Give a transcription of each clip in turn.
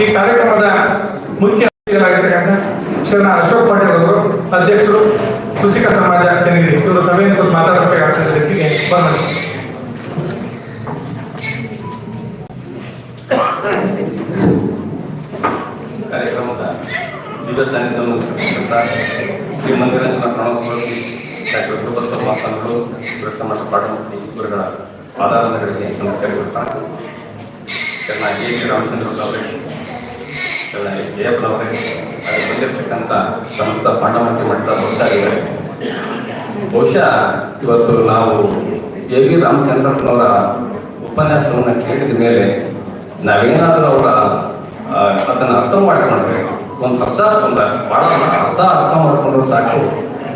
ಈ ಕಾರ್ಯಕ್ರಮದ ಮುಖ್ಯ ಅತಿಥಿಗಳಾಗಿರ್ತಕ್ಕಂಥ ಶ್ರೀ ಅಶೋಕ್ ಪಾಟೀಲ್ ಅವರು, ಅಧ್ಯಕ್ಷರು ಕೃಷಿಕ ಸಮಾಜ ಚನ್ನಗಿರಿ, ಇವರು ಸಭೆಯನ್ನು ಕುರಿತು ಮಾತಾಡಬೇಕಾಗ್ತದೆ. ವ್ಯಕ್ತಿಗೆ ಬಂದ ಕಾರ್ಯಕ್ರಮದ ದಿವ್ಯ ಸಾನ್ನಿಧ್ಯವನ್ನು ಶ್ರೀ ಮಂದಿರಂಜನ ಪ್ರಣವಸ್ವಾಮಿ ಡಾಕ್ಟರ್ ಗುರುಬಸವ ಮಾತನಾಡಲು ಕೃಷ್ಣಮಠ ಪಾಠಮೂರ್ತಿ ಗುರುಗಳ ಪಾದಾರಗಳಿಗೆ ನಮಸ್ಕರಿಸುತ್ತಾರೆ. ಶರಣ ಎ ಕೆ ರಾಮಚಂದ್ರ ಅವರೇ, ಶರಣ ಜಯಪ್ಪನವರೇ, ಅದು ಬಂದಿರತಕ್ಕಂಥ ಸಮಸ್ತ ಪಾಂಡವಮಟ್ಟಿ ಮಠದ ಭಕ್ತಾದಿಗಳೇ, ಬಹುಶಃ ಇವತ್ತು ನಾವು ಎ ವಿ ರಾಮಚಂದ್ರಪ್ಪನವರ ಉಪನ್ಯಾಸವನ್ನು ಕೇಳಿದ ಮೇಲೆ ನಾವೇನಾದರೂ ಅವರ ಅದನ್ನು ಅರ್ಥ ಮಾಡ್ಕೊಂಡ್ರೆ ಒಂದು ಭಾಳ ಅರ್ಥ ಮಾಡಿಕೊಂಡ್ರೆ ಸಾಕು,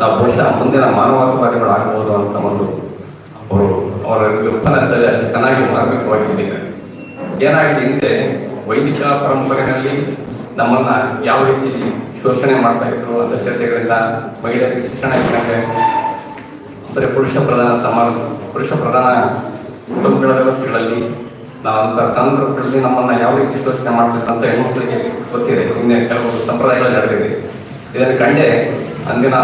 ನಾವು ಬಹುಶಃ ಮುಂದಿನ ಮಾನವತಾವಾದಿಗಳಾಗಬಹುದು ಅಂತ ಒಂದು ಅವರ ಉಪನ್ಯಾಸ ಚೆನ್ನಾಗಿ ಮಾರ್ಮಿಕವಾಗಿದ್ದಾರೆ. ಏನಾಗಿದೆ ಹಿಂದೆ ವೈದಿಕ ಪರಂಪರೆಯಲ್ಲಿ ನಮ್ಮನ್ನ ಯಾವ ರೀತಿ ಶೋಷಣೆ ಮಾಡ್ತಾ ಇದ್ರು, ಅಂಧಶ್ರದ್ಧೆಗಳಿಂದ ಮಹಿಳೆಯರಿಗೆ ಶಿಕ್ಷಣ ಇದ್ದಂಗೆ, ಅಂದರೆ ಪುರುಷ ಪ್ರಧಾನ ಕುಟುಂಬಗಳ ವ್ಯವಸ್ಥೆಗಳಲ್ಲಿ ನಾವಂತ ಸಂದರ್ಭಗಳಲ್ಲಿ ನಮ್ಮನ್ನ ಯಾವ ರೀತಿ ಶೋಷಣೆ ಮಾಡ್ತಿದ್ರು ಅಂತ ಹೆಣ್ಮಕ್ಳಿಗೆ ಗೊತ್ತಿದೆ. ಇನ್ನೇ ಕೆಲವು ಸಂಪ್ರದಾಯಗಳು ನಡೆದಿದೆ. ಇದನ್ನು ಕಂಡೆ ಅಂದಿನ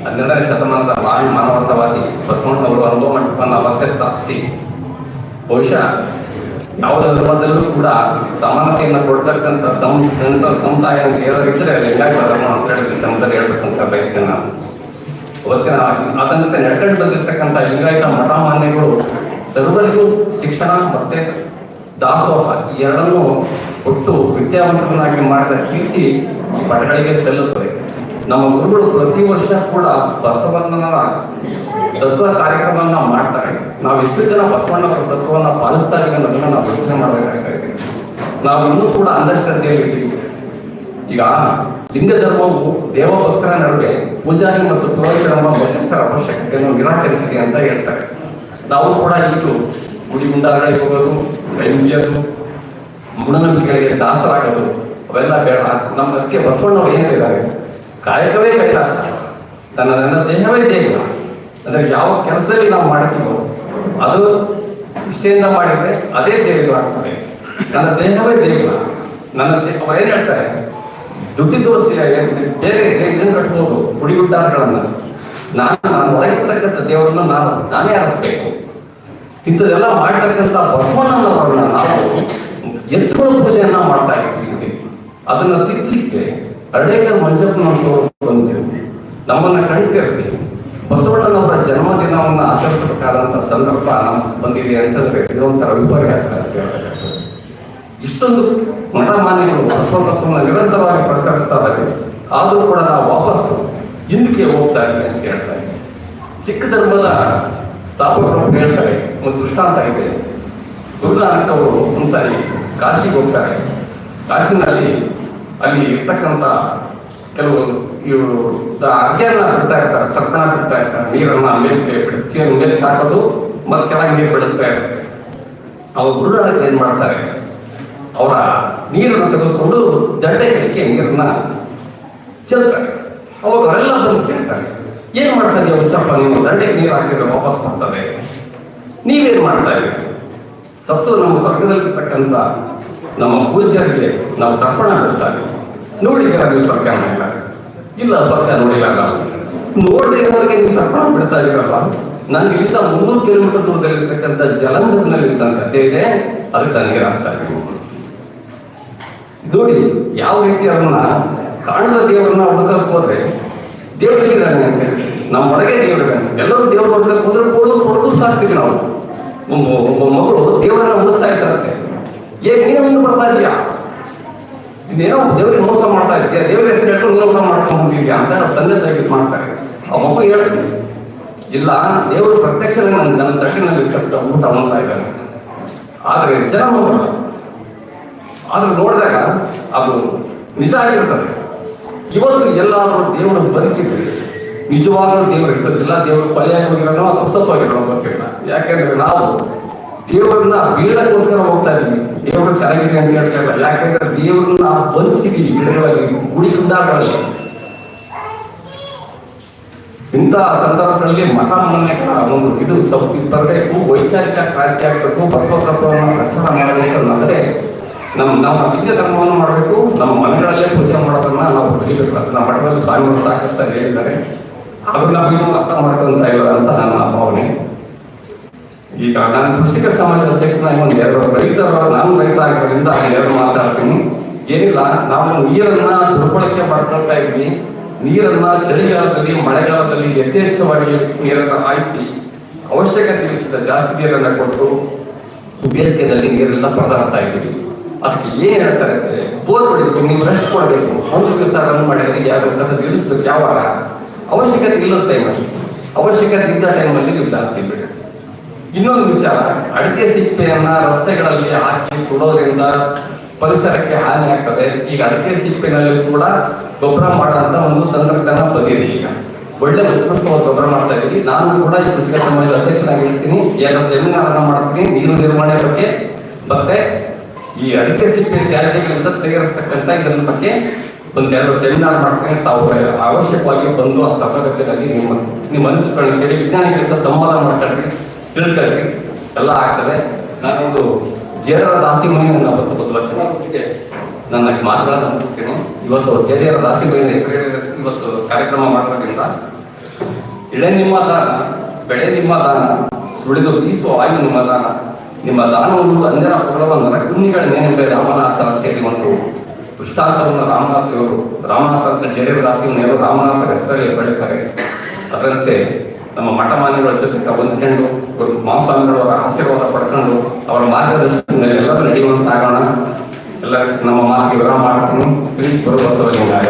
12ನೇ ಶತಮಾನದ ಮಾನವತಾವಾದಿ ಬಸವಣ್ಣವರು ಅನುಭವ ಮಂಟಪವನ್ನು ಅವತ್ತೇ ಸ್ಥಾಪಿಸಿ, ಬಹುಶಃ ಯಾವುದೇ ಧರ್ಮದಲ್ಲೂ ಕೂಡ ಸಮಾನತೆಯನ್ನು ಕೊಡ್ತಕ್ಕಂಥ ಸಮುದಾಯ ಏನಾರಿದ್ರೆ ಲಿಂಗಾಯತ ಧರ್ಮ ಅಂತ ಹೇಳಿ ಸಮುದಾಯ ಹೇಳ್ಬೇಕಂತ ಬಯಸ್ತೇನೆ ನಾನು. ಅವತ್ತಿನ ಅದನ್ನು ನಡ್ಕೊಂಡು ಬಂದಿರತಕ್ಕಂಥ ಲಿಂಗಾಯತ ಮಠ ಮಾನ್ಯಗಳು ಸರ್ವರಿಗೂ ಶಿಕ್ಷಣ ಮತ್ತೆ ದಾಸೋಹ ಈ ಎರಡನ್ನೂ ಒಟ್ಟು ವಿದ್ಯಾವಂತರನ್ನಾಗಿ ಮಾಡಿದ ಕೀರ್ತಿ ಈ ಮಠಗಳಿಗೆ ಸಲ್ಲುತ್ತದೆ. ನಮ್ಮ ಗುರುಗಳು ಪ್ರತಿ ವರ್ಷ ಕೂಡ ಬಸವಣ್ಣನ ತತ್ವ ಕಾರ್ಯಕ್ರಮವನ್ನ ಮಾಡ್ತಾರೆ. ನಾವು ಎಷ್ಟು ಜನ ಬಸವಣ್ಣವರ ತತ್ವವನ್ನು ಪಾಲಿಸ್ತಾ ಇದ್ದೀವಿ ಅನ್ನೋದನ್ನ ನಾವು ಯೋಚನೆ ಮಾಡಬೇಕಾಗಿದೆ. ನಾವು ಇನ್ನೂ ಕೂಡ ಅಂಧಶ್ರದ್ಧೆಯಲ್ಲಿ ಇದ್ದೀವಿ. ಈಗ ಲಿಂಗ ಧರ್ಮವು ದೇವಭಕ್ತರ ನಡುವೆ ಪೂಜಾರಿ ಮತ್ತು ಪುರೋಹಿತರೆಂಬ ಮಧ್ಯಸ್ಥರ ಅವಶ್ಯಕತೆಯನ್ನು ನಿರಾಕರಿಸಿದೆ ಅಂತ ಹೇಳ್ತಾರೆ. ನಾವು ಕೂಡ ಈಗಲೂ ಗುಡಿ ಗುಂಡಾಗಳಿಗೆ ಹೋಗೋದು, ಕೈ ಮುಗಿಯೋದು, ಮೂಢನಂಬಿಕೆಗಳಿಗೆ ದಾಸರಾಗೋದು ಅವೆಲ್ಲ ಬೇಡ. ನಮ್ಮ ಅದಕ್ಕೆ ಬಸವಣ್ಣವ್ರು ಏನು ಹೇಳಿದ್ದಾರೆ, ಕಾಯಕವೇ ಕೈಲಾಸ, ನನ್ನ ದೇಹವೇ ದೇವ. ಅಂದರೆ ಯಾವ ಕೆಲಸದಲ್ಲಿ ನಾವು ಮಾಡ್ತೀವೋ ಅದು ಇಷ್ಟೆಯಿಂದ ಮಾಡಿದ್ರೆ ಅದೇ ದೇವರಾಗ್ತದೆ. ನನ್ನ ದೇಹವೇ ದೇವ. ಅವ್ರು ಏನ್ ಹೇಳ್ತಾರೆ, ದುಡ್ಡಿ ತೋರಿಸಿ ಬೇರೆ ಇದನ್ನು ಕಟ್ಬೋದು ಗುಡಿಗುಡ್ಡಾರಗಳನ್ನ, ನಾನು ಒಳಗಿರ್ತಕ್ಕಂಥ ದೇವರನ್ನ ನಾನೇ ಅರಸ್ಬೇಕು. ಇಂಥದ್ದೆಲ್ಲ ಮಾಡ್ತಕ್ಕಂಥ ಬಸವಣ್ಣನವರನ್ನ ನಾವು ಎತ್ತುಗಳ ಪೂಜೆಯನ್ನ ಮಾಡ್ತಾ ಇದ್ದೀವಿ. ಅದನ್ನ ತಿದ್ದಲಿಕ್ಕೆ ಹಳೇಕಲ್ ಮಂಜಪ್ಪನವರು ಬಂದು ನಮ್ಮನ್ನ ಕಣ್ತರಿಸಿ ಬಸವಣ್ಣನವರ ಜನ್ಮದಿನವನ್ನು ಆಚರಿಸಬೇಕಾದಂತ ಸಂದರ್ಭ ನಮ್ಗೆ ಬಂದಿದೆ ಅಂತಂದ್ರೆ ಇದೊಂಥರ ವಿಪರ್ಯಾಸ ಅಂತ ಹೇಳ್ತಕ್ಕಂಥದ್ದು. ಇಷ್ಟೊಂದು ಮಠ ಮಾನ್ಯಗಳು ಬಸವಣ್ಣನ ನಿರಂತರವಾಗಿ ಪ್ರಸರಿಸ್ತಾ ಇದ್ದಾರೆ, ಆದರೂ ಕೂಡ ನಾವು ವಾಪಸ್ ಹಿಂದಕ್ಕೆ ಹೋಗ್ತಾ ಇದ್ದೀವಿ ಅಂತ ಹೇಳ್ತಾ ಇದ್ದೀವಿ. ಸಿಖ್ ಧರ್ಮದ ಸ್ಥಾಪಕರು ಹೇಳ್ತಾರೆ, ಒಂದು ದೃಷ್ಟಾಂತ ಇದೆ. ಗುರುನಾನಕ್ ಅವರು ಒಂದ್ಸಾರಿ ಕಾಶಿಗೆ ಹೋಗ್ತಾರೆ. ಕಾಶಿನಲ್ಲಿ ಅಲ್ಲಿ ಇರ್ತಕ್ಕಂಥ ಕೆಲವು ಇವರು ಅರ್ಘ್ಯನ ಬಿಡ್ತಾ ಇರ್ತಾರೆ, ತರ್ಪಣ ಬಿಡ್ತಾ ಇರ್ತಾರೆ, ನೀರನ್ನ ಮೇಲೆ ಹಾಕೋದು ಮತ್ತೆ ಕೆಳಗೆ ನೀರು ಬಿಡುತ್ತಾ ಇರ್ತಾರೆ. ಅವ್ರು ಗುರುನಾನಕ್ ಏನ್ ಮಾಡ್ತಾರೆ, ಅವರ ನೀರನ್ನು ತೆಗೆದುಕೊಂಡು ದಂಡೆಗೆ ನೀರನ್ನ ಚೆಲ್ತಾರೆ. ಅವಾಗ ಅವರೆಲ್ಲ ಬಂದು ಕೇಳ್ತಾರೆ, ಏನ್ ಮಾಡ್ತಾ ಇದೀಯ ಹುಚ್ಚಪ್ಪ, ನೀವು ದಂಡೆಗೆ ನೀರು ಹಾಕಿದ್ರೆ ವಾಪಸ್ ಬರ್ತದೆ, ನೀವೇನ್ ಮಾಡ್ತಾ ಇದ್ದೀವಿ? ಸತ್ತು ನಮ್ಮ ಸ್ವರ್ಗದಲ್ಲಿರ್ತಕ್ಕಂಥ ನಮ್ಮ ಪೂಜ್ಯರಿಗೆ ನಾವು ತರ್ಪಣ ಬಿಡ್ತಾ ಇದ್ದೀವಿ, ನೋಡಿದ್ದೀರ ನೀವು ಸ್ವರ್ಗ? ಇಲ್ಲ, ಸ್ವರ್ಗ ನೋಡಿಲ್ಲ. ನೋಡದೆ ಇರೋರಿಗೆ ನೀವು ತರ್ಪಣ ಬಿಡ್ತಾ ಇದೀರಲ್ಲ. ನನಗೆ ಇಲ್ಲಿಂದ 300 ಕಿಲೋಮೀಟರ್ ದೂರದಲ್ಲಿರ್ತಕ್ಕಂಥ ಜಲಂಧರ್ನಲ್ಲಿ ಇದ್ದಂಥ ಇದೆ, ಅದಕ್ಕೆ ನೀರು ಹಾಕ್ತಾ ಇದ್ದೀವಿ. ನೋಡಿ ಯಾವ ರೀತಿ ಅವ್ರನ್ನ ಕಾಣದ ದೇವರನ್ನ ಹುಡುಕಕ್ಕೆ ಹೋದ್ರೆ ದೇವರಿದ್ದಾನೆ ಅಂತ ಹೇಳಿ ನಮ್ಮ ಒಳಗೆ ದೇವರಿದ್ದಾನೆ. ಎಲ್ಲರೂ ದೇವ್ರ ಹುಡುಕಕ್ಕೆ ಹೋದ್ರೆ ಕೊಡೋದು ಸಾಕ್ತೀವಿ ನಾವು. ಒಬ್ಬ ಮಗಳು ದೇವರನ್ನ ಉಳಿಸ್ತಾ ಇರ್ತಾರಂತೆ, ನೀನು ಮುಂದೆ ಬರ್ತಾ ಇದೀಯಾ, ಇದೇನೋ ದೇವ್ರಿಗೆ ಮೋಸ ಮಾಡ್ತಾ ಇದೆಯಾ, ದೇವ್ರ ಹೆಸರು ಹೇಳ್ಕೊಂಡು ಮೋಸ ಮಾಡ್ಕೊಂಡು ಹೋಗಿದ್ಯಾ ಅಂತ ತಂದೆ ತಾಯಿ ಮಾಡ್ತಾರೆ. ಆ ಮಗು ಹೇಳ್ತೀನಿ, ಇಲ್ಲ, ದೇವರು ಪ್ರತ್ಯಕ್ಷ ನನ್ನ ತಕ್ಷಣದಲ್ಲಿ ಊಟ ಮಾಡ್ತಾ ಇದ್ದಾನೆ. ಆದ್ರೆ ಜನ ಆದ್ರೆ ನೋಡಿದಾಗ ಅದು ನಿಜ ಆಗಿರ್ತದೆ. ಇವತ್ತು ಎಲ್ಲಾದ್ರೂ ದೇವರು ಬದುಕಿದ್ರೆ ನಿಜವಾಗ್ಲೂ ದೇವರು ಇರ್ತದಿಲ್ಲ, ದೇವರು ಪರ್ಯಾಯ ಹೋಗಿರೋನೋ ಅಥವಾ ಸತ್ತೋಗಿರೋನೋ ಗೊತ್ತಿಲ್ಲ. ಯಾಕೆಂದ್ರೆ ನಾವು ದೇವರನ್ನ ಬೀಳಕ್ಕೋಸ್ಕರ ಹೋಗ್ತಾ ಇದೀವಿ, ದೇವರು ಚೆನ್ನಾಗಿದೆ ಅಂತ ಹೇಳ್ತಾ ಇಲ್ಲ. ಯಾಕೆಂದ್ರೆ ದೇವರನ್ನ ಬಂಧಿಸಿದೀವಿ ಗಿಡಗಳಲ್ಲಿ, ಗುಡಿ ಗುಂಡಾಗಳಲ್ಲಿ. ಇಂಥ ಸಂದರ್ಭಗಳಲ್ಲಿ ಮಠ ಮಾನ್ಯಗಳ ಒಂದು ಇದು ಬರಬೇಕು, ವೈಚಾರಿಕ ಕ್ರಾಂತಿ ಆಗ್ಬೇಕು, ಬಸವ ತತ್ವವನ್ನು ಪ್ರಚಾರ ಮಾಡಬೇಕು. ಅಂದ್ರೆ ನಮ್ಮ ಹಿಂದೆ ಧರ್ಮವನ್ನು ಮಾಡಬೇಕು ಬರೀಬೇಕು ಅಂತ ನಮ್ಮ ಮಠದಲ್ಲಿ ಸ್ವಾಮಿಗಳು ಸಾಕಷ್ಟು ಸಾರಿ ಹೇಳಿದ್ದಾರೆ. ಅದನ್ನ ನಾವು ಅರ್ಥ ಮಾಡ್ಕೊಂತ ಇಲ್ಲ ಅಂತ ನನ್ನ ಭಾವನೆ. ಈಗ ನಾನು ಕೃಷಿಕ ಸಮಾಜದ ಅಧ್ಯಕ್ಷನಾಗಿ ಒಂದು ನಾನು ರೈತ ಆಗಿರೋದ್ರಿಂದ ಎರಡು ಮಾತಾಡ್ತೀನಿ. ಏನಿಲ್ಲ, ನಾವು ನೀರನ್ನ ದುರ್ಬಳಕೆ ಮಾಡ್ಕೊಳ್ತಾ ಇದ್ವಿ. ನೀರನ್ನ ಚಳಿಗಾಲದಲ್ಲಿ ಮಳೆಗಾಲದಲ್ಲಿ ಯಥೇಚ್ಛವಾಗಿ ನೀರನ್ನ ಹಾಯಿಸಿ ಅವಶ್ಯಕತೆ ಜಾಸ್ತಿ ನೀರನ್ನ ಕೊಟ್ಟು ಬೇಸಿಗೆಯಲ್ಲಿ ನೀರೆಲ್ಲ ಪಡೆದಾಡ್ತಾ ಇದ್ದೀವಿ. ಅದಕ್ಕೆ ಏನ್ ಹೇಳ್ತಾರೆ ಅಂದ್ರೆ, ಬೋರ್ ಹೊಡಿಬೇಕು, ನೀವು ರೆಸ್ಟ್ ಕೊಡಬೇಕು, ಒಂದು ಸಹ ರನ್ ಮಾಡಿದ್ರೆ ಯಾವ ಸಹ ನಿಲ್ಲಿಸ್ಬೇಕು. ಯಾವಾಗ ಅವಶ್ಯಕತೆ ಇಲ್ಲದ ಟೈಮಲ್ಲಿ, ಅವಶ್ಯಕತೆ ಇದ್ದ ಟೈಮಲ್ಲಿ ನೀವು ಜಾಸ್ತಿ ಬಿಡಿ. ಇನ್ನೊಂದು ವಿಚಾರ, ಅಡಿಕೆ ಸಿಪ್ಪೆಯನ್ನ ರಸ್ತೆಗಳಲ್ಲಿ ಹಾಕಿ ಸುಡೋದ್ರಿಂದ ಪರಿಸರಕ್ಕೆ ಹಾನಿ ಆಗ್ತದೆ. ಈಗ ಅಡಿಕೆ ಸಿಪ್ಪಿನಲ್ಲಿ ಕೂಡ ಗೊಬ್ಬರ ಮಾಡುವಂತ ಒಂದು ತಂತ್ರಜ್ಞಾನ ಬಂದಿದೆ. ಈಗ ಒಳ್ಳೆ ಉತ್ಕೃಷ್ಟವಾದ ಗೊಬ್ಬರ ಮಾಡ್ತಾ ಇದ್ದೀವಿ. ನಾನು ಕೂಡ ಈ ಕೃಷಿಕ ಸಮಾಜದ ಅಧ್ಯಕ್ಷನಾಗಿರ್ತೀನಿ. ಎಲ್ಲ ಸೆಮಿನಾರ್ ಅನ್ನ ಮಾಡ್ತೀನಿ ನೀರು ನಿರ್ವಹಣೆ ಬಗ್ಗೆ, ಮತ್ತೆ ಈ ಅಡಿಕೆ ಸಿಪ್ಪೆ ತ್ಯಾಜ್ಯಗಳಿಂದ ತಯಾರಿಸ್ತಕ್ಕಂಥ ಇದರ ಬಗ್ಗೆ ಒಂದೆರಡು ಸೆಮಿನಾರ್ ಮಾಡ್ತೀನಿ. ತಾವು ಅವಶ್ಯಕವಾಗಿ ಬಂದು ಆ ಸಭಾಗತಿಯಲ್ಲಿ ನಿಮ್ಮ ಅನಿಸಿಕೆಗಳನ್ನು ಕೇಳಿ ವಿಜ್ಞಾನಿಗಳಿಂದ ಸಂವಾದ ಮಾಡ್ಕೊಳ್ರಿ, ತಿಳ್ಕೊಳ್ರಿ, ಎಲ್ಲ ಆಗ್ತದೆ. ನಾನೊಂದು ಜೇಡರ ದಾಸಿಮಣಿ ನನ್ನ 19 ವರ್ಷಕ್ಕೆ ನನ್ನ ಮಾತುಗಳನ್ನು ಮುಗಿಸ್ತೀನಿ. ಇವತ್ತು ಜೇಡರ ದಾಸಿಮಣಿ ಹೆಸರು ಇವತ್ತು ಕಾರ್ಯಕ್ರಮ ಮಾಡೋದ್ರಿಂದ ಎಳೆ ನಿಮ್ಮ ದಾನ, ಬೆಳೆ ನಿಮ್ಮ ದಾನ, ಸುಳಿದು ಬೀಸುವ ವಾಯು ನಿಮ್ಮ ದಾನ, ನಿಮ್ಮ ದಾನವನ್ನು ಅಂಜನ ಪುರವ ನರಕುನ್ನಿಗಳ ನೇಣಿಗೆ ರಾಮನಾಥ ಅಂತ ಹೇಳಿ ಒಂದು ದೃಷ್ಟಾಂತವನ್ನು ರಾಮನಾಥ ಅಂತ ಜೇಡರ ದಾಸಿಮಣಿಯವರು ರಾಮನಾಥರ ಹೆಸರಲ್ಲಿ ಬೆಳೀತಾರೆ. ಅದರಂತೆ ನಮ್ಮ ಮಠಮಾನ್ಯಗಳ ಜೊತೆ ಹೊಂದ್ಕೊಂಡು ಮಾಸ್ವಾಮಿಗಳವರ ಆಶೀರ್ವಾದ ಪಡ್ಕೊಂಡು ಅವರ ಮಾರ್ಗದರ್ಶನದಲ್ಲಿ ಎಲ್ಲರೂ ನಡೆಯುವಂತಾಗೋಣ. ಎಲ್ಲರಿಗೂ ನಮ್ಮ ಮಾತಿಗೆ ವಿರಾಮ ಮಾಡ್ತೀನಿ. ಶ್ರೀ ಗುರು ಬಸವಲಿಂಗಾಯ.